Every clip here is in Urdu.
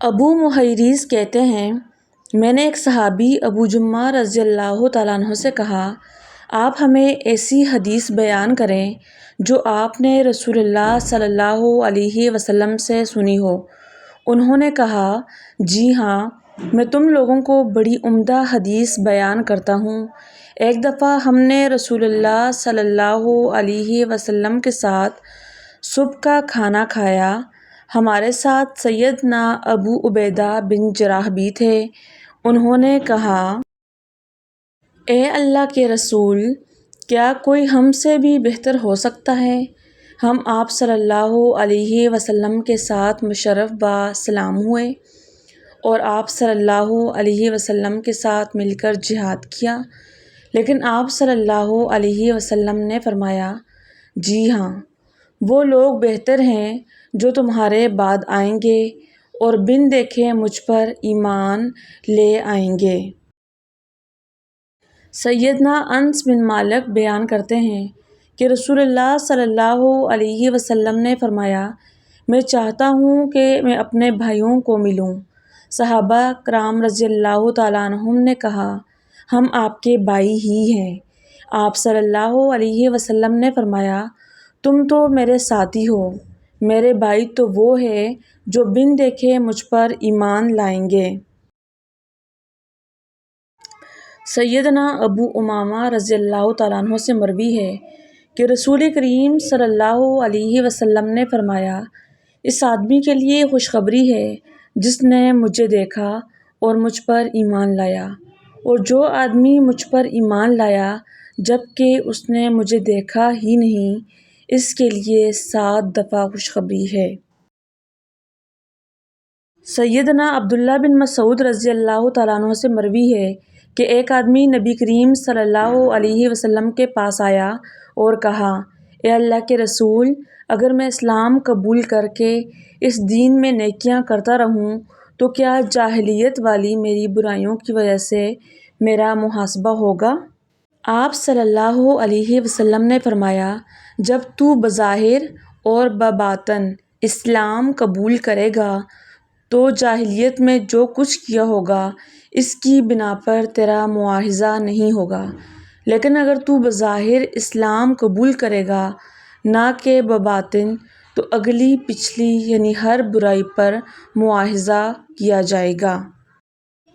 ابو محیریز کہتے ہیں، میں نے ایک صحابی ابو جمعہ رضی اللہ تعالیٰ عنہ سے کہا، آپ ہمیں ایسی حدیث بیان کریں جو آپ نے رسول اللہ صلی اللہ علیہ وسلم سے سنی ہو۔ انہوں نے کہا، جی ہاں، میں تم لوگوں کو بڑی عمدہ حدیث بیان کرتا ہوں۔ ایک دفعہ ہم نے رسول اللہ صلی اللہ علیہ وسلم کے ساتھ صبح کا کھانا کھایا۔ ہمارے ساتھ سیدنا ابو عبیدہ بن جراح بھی تھے۔ انہوں نے کہا، اے اللہ کے رسول، کیا کوئی ہم سے بھی بہتر ہو سکتا ہے؟ ہم آپ صلی اللہ علیہ وسلم کے ساتھ مشرف با سلام ہوئے اور آپ صلی اللہ علیہ وسلم کے ساتھ مل کر جہاد کیا۔ لیکن آپ صلی اللہ علیہ وسلم نے فرمایا، جی ہاں، وہ لوگ بہتر ہیں جو تمہارے بعد آئیں گے اور بن دیکھے مجھ پر ایمان لے آئیں گے۔ سیدنا انس بن مالک بیان کرتے ہیں کہ رسول اللہ صلی اللہ علیہ وسلم نے فرمایا، میں چاہتا ہوں کہ میں اپنے بھائیوں کو ملوں۔ صحابہ کرام رضی اللہ تعالیٰ عنہم نے کہا، ہم آپ کے بھائی ہی ہیں۔ آپ صلی اللہ علیہ وسلم نے فرمایا، تم تو میرے ساتھی ہو، میرے بھائی تو وہ ہیں جو بن دیکھے مجھ پر ایمان لائیں گے۔ سیدنا ابو امامہ رضی اللہ تعالیٰ عنہ سے مروی ہے کہ رسول کریم صلی اللہ علیہ وسلم نے فرمایا، اس آدمی کے لیے خوشخبری ہے جس نے مجھے دیکھا اور مجھ پر ایمان لایا، اور جو آدمی مجھ پر ایمان لایا جبکہ اس نے مجھے دیکھا ہی نہیں، اس کے لیے 7 دفعہ خوشخبری ہے۔ سیدنا عبداللہ بن مسعود رضی اللہ تعالیٰ عنہ سے مروی ہے کہ ایک آدمی نبی کریم صلی اللہ علیہ وسلم کے پاس آیا اور کہا، اے اللہ کے رسول، اگر میں اسلام قبول کر کے اس دین میں نیکیاں کرتا رہوں تو کیا جاہلیت والی میری برائیوں کی وجہ سے میرا محاسبہ ہوگا؟ آپ صلی اللہ علیہ وسلم نے فرمایا، جب تو بظاہر اور بباطن اسلام قبول کرے گا تو جاہلیت میں جو کچھ کیا ہوگا اس کی بنا پر تیرا مواخذہ نہیں ہوگا، لیکن اگر تو بظاہر اسلام قبول کرے گا نہ کہ بباطن تو اگلی پچھلی یعنی ہر برائی پر مواخذہ کیا جائے گا۔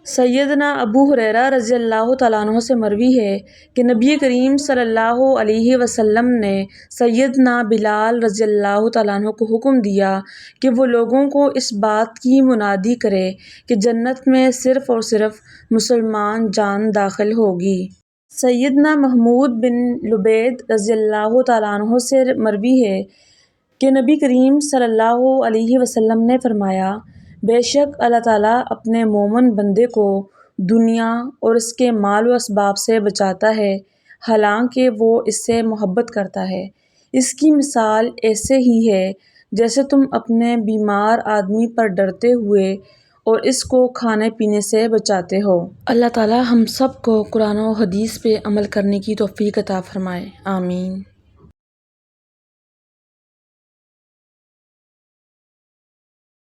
سیدنا ابو ہریرہ رضی اللہ تعالیٰ عنہ سے مروی ہے کہ نبی کریم صلی اللہ علیہ وسلم نے سیدنا بلال رضی اللہ تعالیٰ عنہ کو حکم دیا کہ وہ لوگوں کو اس بات کی منادی کرے کہ جنت میں صرف اور صرف مسلمان جان داخل ہوگی۔ سیدنا محمود بن لبید رضی اللہ تعالیٰ عنہ سے مروی ہے کہ نبی کریم صلی اللہ علیہ وسلم نے فرمایا، بے شک اللہ تعالیٰ اپنے مومن بندے کو دنیا اور اس کے مال و اسباب سے بچاتا ہے، حالانکہ وہ اس سے محبت کرتا ہے۔ اس کی مثال ایسے ہی ہے جیسے تم اپنے بیمار آدمی پر ڈرتے ہوئے اور اس کو کھانے پینے سے بچاتے ہو۔ اللہ تعالیٰ ہم سب کو قرآن و حدیث پہ عمل کرنے کی توفیق عطا فرمائے، آمین۔